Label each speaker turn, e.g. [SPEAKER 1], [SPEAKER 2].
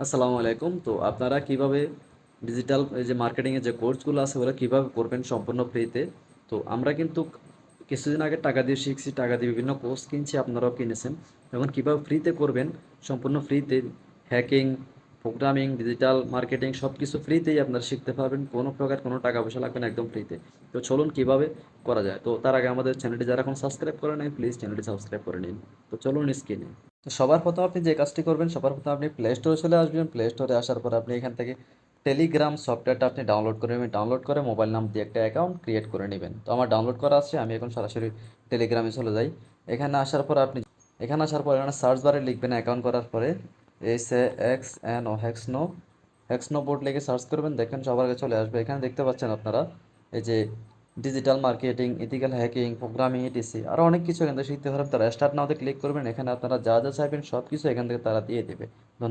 [SPEAKER 1] আসসালামু আলাইকুম। তো আপনারা কিভাবে ডিজিটাল এই যে মার্কেটিং এর যে কোর্সগুলো আছে ওগুলো কিভাবে করবেন সম্পূর্ণ ফ্রিতে। তো আমরা কিন্তু কিছুদিন আগে টাকা দিয়ে শিখছি, টাকা দিয়ে বিভিন্ন কোর্স কিনছি, আপনারাও কিনেছেন। এখন কিভাবে ফ্রিতে করবেন সম্পূর্ণ ফ্রিতে, হ্যাকিং, প্রোগ্রামিং, ডিজিটাল মার্কেটিং সব কিছু ফ্রিতেই আপনারা শিখতে পারবেন, কোনো প্রকার কোনো টাকা পয়সা লাগবে না, একদম ফ্রিতে। তো চলুন কিভাবে করা যায়। তো তার আগে আমাদের চ্যানেলটি যারা এখন সাবস্ক্রাইব করে নেন প্লিজ চ্যানেলটি সাবস্ক্রাইব করে নিন। তো চলুন স্ক্রিনে। তো সবার প্রথম আপনি যে কাজটি করবেন, সবার প্রথম আপনি প্লে স্টোরে চলে আসবেন। প্লে স্টোরে আসার পর আপনি এখান থেকে টেলিগ্রাম সফটওয়্যারটা আপনি ডাউনলোড করে নেবেন। ডাউনলোড করে মোবাইল নাম দিয়ে একটা অ্যাকাউন্ট ক্রিয়েট করে নেবেন। তো আমার ডাউনলোড করা আছে, আমি এখন সরাসরি টেলিগ্রামে চলে যাই। এখানে আসার পর আপনি এখানে আসার পর এখানে সার্চ বারে লিখবেন অ্যাকাউন্ট করার পরে SAXNO হ্যাক্সনো বোর্ড লিখে সার্চ করবেন, দেখেন সবার আগে চলে আসবে। এখানে দেখতে পাচ্ছেন আপনারা এই যে digital marketing, ethical hacking, programming, etc আরও অনেক কিছু এখান থেকে শিখতে পারবেন। তারা স্টার্ট নাওতে ক্লিক করবেন, এখানে আপনারা যা যা চাইবেন সব কিছু এখান থেকে তারা দিয়ে দেবে। ধন্যবাদ।